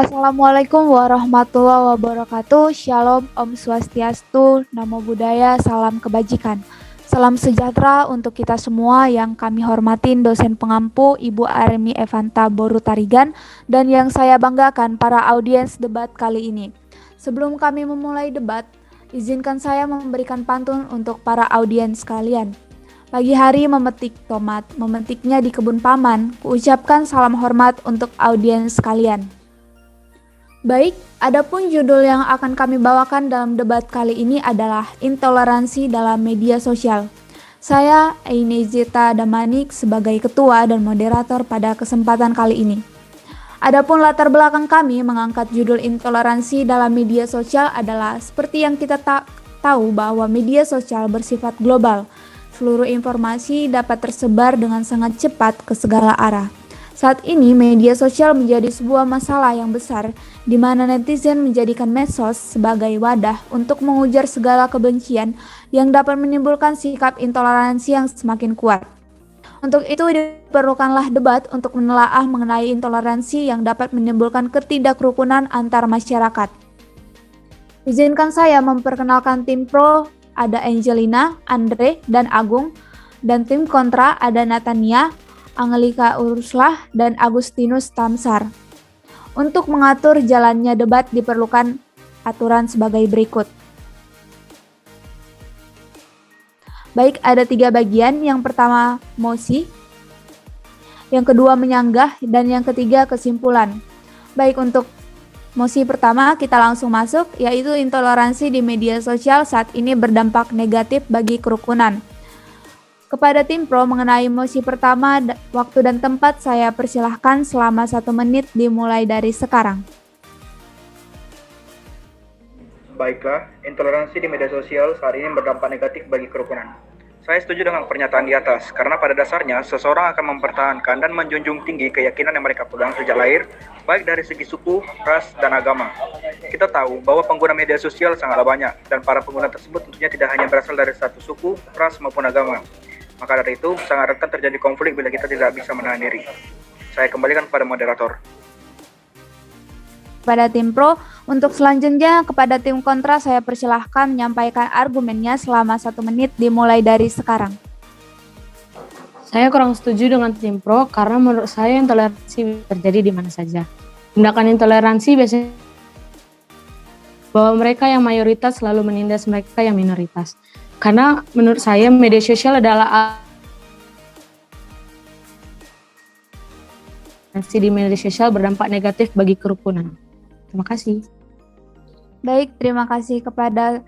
Assalamualaikum warahmatullahi wabarakatuh. Shalom, Om Swastiastu, Namo Buddhaya, salam kebajikan. Salam sejahtera untuk kita semua yang kami hormatin dosen pengampu Ibu Armi Evanta Boru Tarigan dan yang saya banggakan para audiens debat kali ini. Sebelum kami memulai debat, izinkan saya memberikan pantun untuk para audiens sekalian. Pagi hari memetik tomat, memetiknya di kebun paman, kuucapkan salam hormat untuk audiens sekalian. Baik, adapun judul yang akan kami bawakan dalam debat kali ini adalah intoleransi dalam media sosial. Saya Ainezita Damanik sebagai ketua dan moderator pada kesempatan kali ini. Adapun latar belakang kami mengangkat judul intoleransi dalam media sosial adalah seperti yang kita tahu bahwa media sosial bersifat global. Seluruh informasi dapat tersebar dengan sangat cepat ke segala arah. Saat ini media sosial menjadi sebuah masalah yang besar di mana netizen menjadikan medsos sebagai wadah untuk mengujar segala kebencian yang dapat menimbulkan sikap intoleransi yang semakin kuat. Untuk itu diperlukanlah debat untuk menelaah mengenai intoleransi yang dapat menimbulkan ketidakrukunan antar masyarakat. Izinkan saya memperkenalkan tim pro, ada Angelina, Andre, dan Agung, dan tim kontra ada Natania, Angelika Uruslah, dan Agustinus Tamsar. Untuk mengatur jalannya debat diperlukan aturan sebagai berikut. Baik, ada 3 bagian. Yang pertama mosi, yang kedua menyanggah, dan yang ketiga kesimpulan. Baik, untuk mosi pertama kita langsung masuk, yaitu intoleransi di media sosial saat ini berdampak negatif bagi kerukunan. Kepada tim pro mengenai mosi pertama, waktu dan tempat saya persilahkan selama 1 menit dimulai dari sekarang. Baiklah, intoleransi di media sosial saat ini berdampak negatif bagi kerukunan. Saya setuju dengan pernyataan di atas, karena pada dasarnya seseorang akan mempertahankan dan menjunjung tinggi keyakinan yang mereka pegang sejak lahir, baik dari segi suku, ras, dan agama. Kita tahu bahwa pengguna media sosial sangatlah banyak, dan para pengguna tersebut tentunya tidak hanya berasal dari satu suku, ras, maupun agama. Maka dari itu, sangat rentan terjadi konflik bila kita tidak bisa menahan diri. Saya kembalikan kepada moderator. Pada tim pro, untuk selanjutnya kepada tim kontra saya persilahkan menyampaikan argumennya selama 1 menit dimulai dari sekarang. Saya kurang setuju dengan tim pro karena menurut saya intoleransi terjadi di mana saja. Tindakan intoleransi biasanya bahwa mereka yang mayoritas selalu menindas mereka yang minoritas. Karena menurut saya media sosial adalah di media sosial berdampak negatif bagi kerukunan. Terima kasih. Baik, terima kasih kepada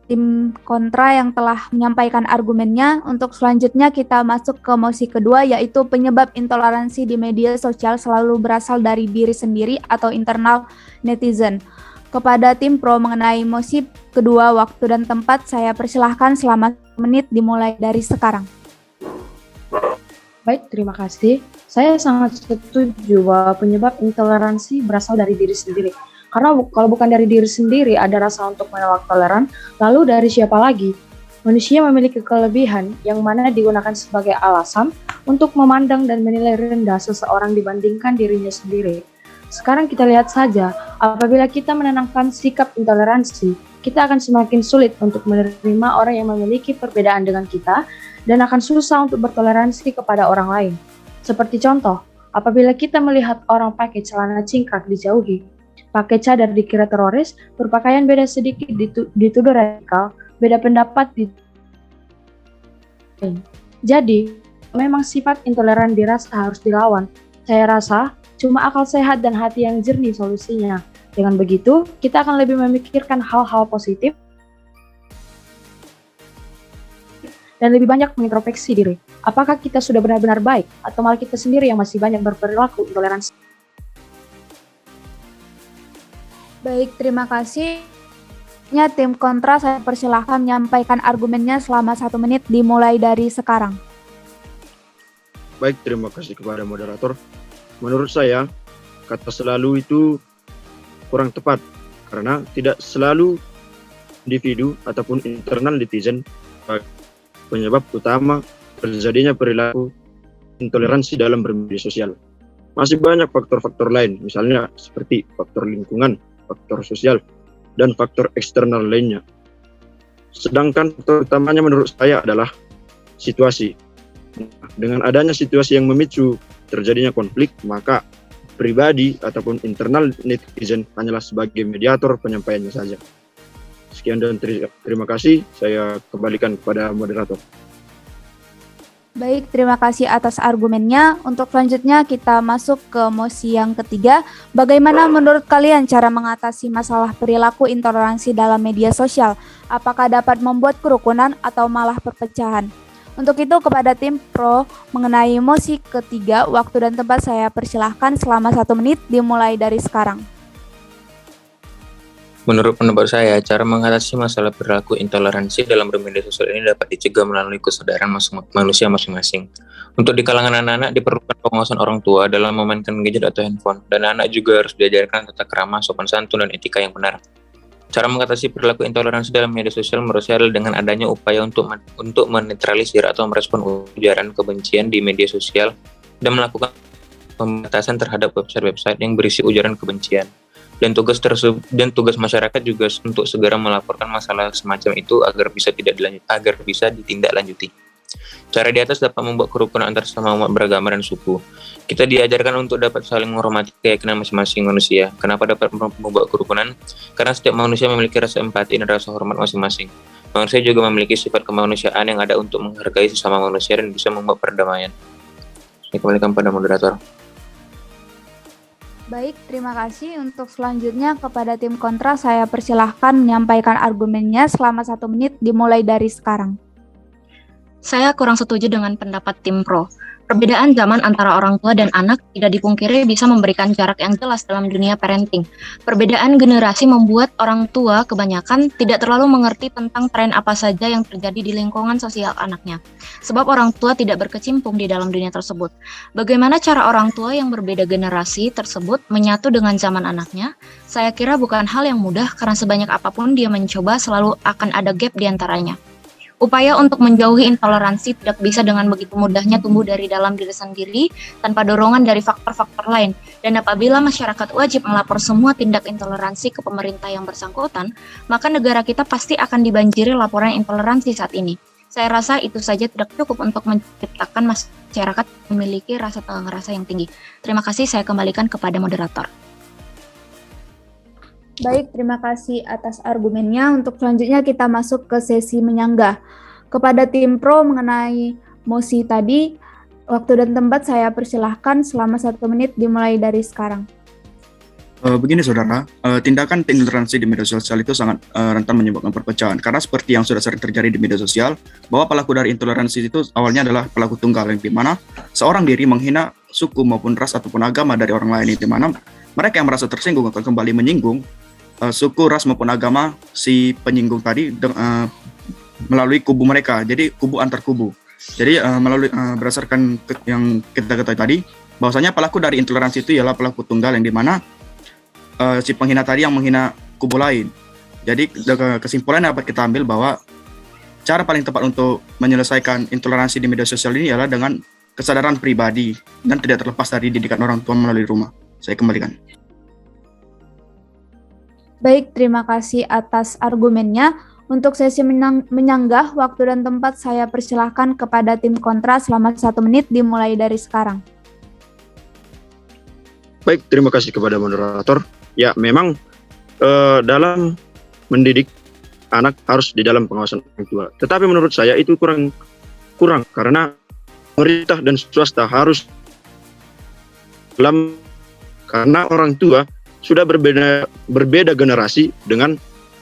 tim kontra yang telah menyampaikan argumennya. Untuk selanjutnya kita masuk ke mosi kedua, yaitu penyebab intoleransi di media sosial selalu berasal dari diri sendiri atau internal netizen. Kepada tim pro mengenai mosi kedua, waktu dan tempat saya persilahkan selama 1 menit dimulai dari sekarang. Baik, terima kasih. Saya sangat setuju bahwa penyebab intoleransi berasal dari diri sendiri. Karena kalau bukan dari diri sendiri ada rasa untuk menolak toleran, lalu dari siapa lagi? Manusia memiliki kelebihan yang mana digunakan sebagai alasan untuk memandang dan menilai rendah seseorang dibandingkan dirinya sendiri. Sekarang kita lihat saja, apabila kita menanamkan sikap intoleransi, kita akan semakin sulit untuk menerima orang yang memiliki perbedaan dengan kita dan akan susah untuk bertoleransi kepada orang lain. Seperti contoh, apabila kita melihat orang pakai celana cingkrang dijauhi, pakai cadar dikira teroris, berpakaian beda sedikit dituduh radikal, beda pendapat Jadi, memang sifat intoleran dirasa harus dilawan. Saya rasa cuma akal sehat dan hati yang jernih solusinya. Dengan begitu, kita akan lebih memikirkan hal-hal positif dan lebih banyak mengintrospeksi diri. Apakah kita sudah benar-benar baik, atau malah kita sendiri yang masih banyak berperilaku intoleransi? Baik, terima kasih. Tim kontra saya persilahkan menyampaikan argumennya selama 1 menit dimulai dari sekarang. Baik, terima kasih kepada moderator. Menurut saya, kata selalu itu kurang tepat karena tidak selalu individu ataupun internal netizen penyebab utama terjadinya perilaku intoleransi dalam bermedia sosial. masih banyak faktor-faktor lain, misalnya seperti faktor lingkungan, faktor sosial, dan faktor eksternal lainnya. Sedangkan faktor utamanya menurut saya adalah situasi. Dengan adanya situasi yang memicu terjadinya konflik, maka pribadi ataupun internal netizen hanyalah sebagai mediator penyampaiannya saja. Sekian dan terima kasih. Saya kembalikan kepada moderator. Baik, terima kasih atas argumennya. Untuk selanjutnya kita masuk ke mosi yang ketiga. Bagaimana menurut kalian cara mengatasi masalah perilaku intoleransi dalam media sosial? Apakah dapat membuat kerukunan atau malah perpecahan? Untuk itu kepada tim pro mengenai mosi ketiga, waktu dan tempat saya persilahkan selama 1 menit dimulai dari sekarang. Menurut pendapat saya, cara mengatasi masalah perilaku intoleransi dalam bermedia sosial ini dapat dicegah melalui kesadaran manusia masing-masing. Untuk di kalangan anak-anak diperlukan pengawasan orang tua dalam memainkan gadget atau handphone, dan anak juga harus diajarkan tata krama, sopan santun, dan etika yang benar. Cara mengatasi perilaku intoleransi dalam media sosial menurut saya adalah dengan adanya upaya untuk menetralisir atau merespon ujaran kebencian di media sosial dan melakukan pembatasan terhadap website-website yang berisi ujaran kebencian. Dan tugas masyarakat juga untuk segera melaporkan masalah semacam itu agar bisa ditindaklanjuti. Cara di atas dapat membuat kerukunan antar sesama umat beragama dan suku. Kita diajarkan untuk dapat saling menghormati keyakinan masing-masing manusia. Kenapa dapat membuat kerukunan? Karena setiap manusia memiliki rasa empati dan rasa hormat masing-masing. Manusia juga memiliki sifat kemanusiaan yang ada untuk menghargai sesama manusia dan bisa membuat perdamaian. Saya kembalikan pada moderator. Baik, terima kasih. Untuk selanjutnya kepada tim kontra saya persilahkan menyampaikan argumennya selama 1 menit dimulai dari sekarang. Saya kurang setuju dengan pendapat tim pro. Perbedaan zaman antara orang tua dan anak tidak dipungkiri bisa memberikan jarak yang jelas dalam dunia parenting. Perbedaan generasi membuat orang tua kebanyakan tidak terlalu mengerti tentang tren apa saja yang terjadi di lingkungan sosial anaknya. Sebab orang tua tidak berkecimpung di dalam dunia tersebut. Bagaimana cara orang tua yang berbeda generasi tersebut menyatu dengan zaman anaknya? Saya kira bukan hal yang mudah karena sebanyak apapun dia mencoba selalu akan ada gap di antaranya. Upaya untuk menjauhi intoleransi tidak bisa dengan begitu mudahnya tumbuh dari dalam diri sendiri tanpa dorongan dari faktor-faktor lain. Dan apabila masyarakat wajib melapor semua tindak intoleransi ke pemerintah yang bersangkutan, maka negara kita pasti akan dibanjiri laporan intoleransi saat ini. Saya rasa itu saja tidak cukup untuk menciptakan masyarakat memiliki rasa tenggang rasa yang tinggi. Terima kasih, saya kembalikan kepada moderator. Baik, terima kasih atas argumennya. Untuk selanjutnya kita masuk ke sesi menyanggah. Kepada tim pro mengenai mosi tadi, waktu dan tempat saya persilahkan selama 1 menit dimulai dari sekarang. Begini saudara, tindakan intoleransi di media sosial itu sangat rentan menyebabkan perpecahan. Karena seperti yang sudah sering terjadi di media sosial, bahwa pelaku dari intoleransi itu awalnya adalah pelaku tunggal, yang dimana seorang diri menghina suku maupun ras ataupun agama dari orang lain, di mana mereka yang merasa tersinggung akan kembali menyinggung suku, ras maupun agama si penyinggung tadi melalui kubu mereka, jadi kubu antar kubu. Jadi berdasarkan yang kita ketahui tadi, bahwasanya pelaku dari intoleransi itu ialah pelaku tunggal, yang dimana si penghina tadi yang menghina kubu lain. Jadi kesimpulan yang dapat kita ambil bahwa cara paling tepat untuk menyelesaikan intoleransi di media sosial ini adalah dengan kesadaran pribadi dan tidak terlepas dari didikan orang tua melalui rumah. Saya kembalikan. Baik, terima kasih atas argumennya. Untuk sesi menyanggah, waktu dan tempat saya persilahkan kepada tim kontra selama 1 menit dimulai dari sekarang. Baik, terima kasih kepada moderator. Ya, memang dalam mendidik anak harus di dalam pengawasan orang tua. Tetapi menurut saya itu kurang karena pemerintah dan swasta harus karena orang tua sudah berbeda generasi dengan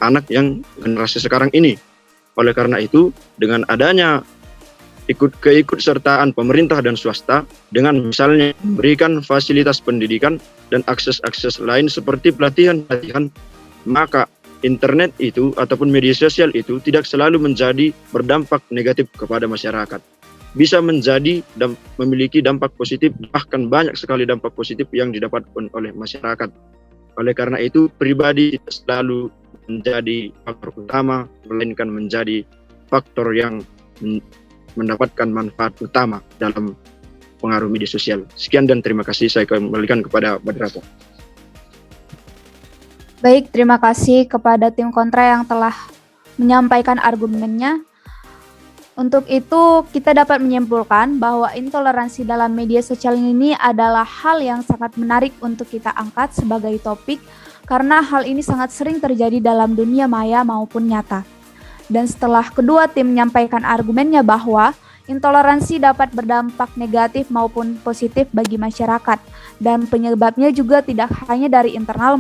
anak yang generasi sekarang ini. Oleh karena itu, dengan adanya keikutsertaan pemerintah dan swasta, dengan misalnya memberikan fasilitas pendidikan dan akses-akses lain seperti pelatihan, maka internet itu ataupun media sosial itu tidak selalu menjadi berdampak negatif kepada masyarakat. Bisa menjadi dan memiliki dampak positif, bahkan banyak sekali dampak positif yang didapatkan oleh masyarakat. Oleh karena itu, pribadi tidak selalu menjadi faktor utama, melainkan menjadi faktor yang mendapatkan manfaat utama dalam pengaruh media sosial. Sekian dan terima kasih, saya kembalikan kepada moderator. Baik, terima kasih kepada tim kontra yang telah menyampaikan argumennya. Untuk itu, kita dapat menyimpulkan bahwa intoleransi dalam media sosial ini adalah hal yang sangat menarik untuk kita angkat sebagai topik, karena hal ini sangat sering terjadi dalam dunia maya maupun nyata. Dan setelah kedua tim menyampaikan argumennya bahwa intoleransi dapat berdampak negatif maupun positif bagi masyarakat, dan penyebabnya juga tidak hanya dari internal,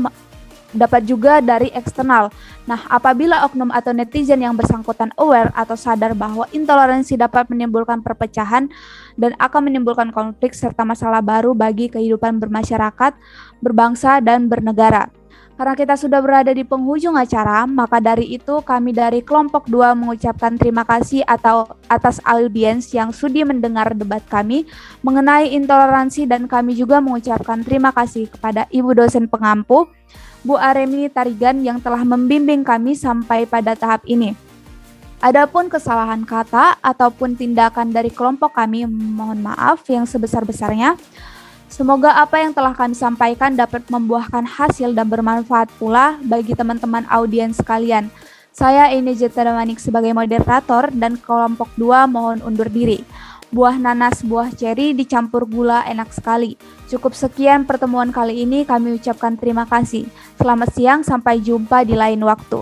dapat juga dari eksternal. Nah, apabila oknum atau netizen yang bersangkutan aware atau sadar bahwa intoleransi dapat menimbulkan perpecahan dan akan menimbulkan konflik serta masalah baru bagi kehidupan bermasyarakat, berbangsa, dan bernegara. Karena kita sudah berada di penghujung acara, maka dari itu kami dari kelompok 2 mengucapkan terima kasih atas audiens yang sudi mendengar debat kami mengenai intoleransi, dan kami juga mengucapkan terima kasih kepada Ibu dosen pengampu, Bu Aremi Tarigan, yang telah membimbing kami sampai pada tahap ini. Adapun kesalahan kata ataupun tindakan dari kelompok kami, mohon maaf yang sebesar-besarnya. Semoga apa yang telah kami sampaikan dapat membuahkan hasil dan bermanfaat pula bagi teman-teman audiens sekalian. Saya Ine Jetadamanik sebagai moderator, dan kelompok 2 mohon undur diri. Buah nanas, buah ceri dicampur gula enak sekali. Cukup sekian pertemuan kali ini, kami ucapkan terima kasih. Selamat siang, sampai jumpa di lain waktu.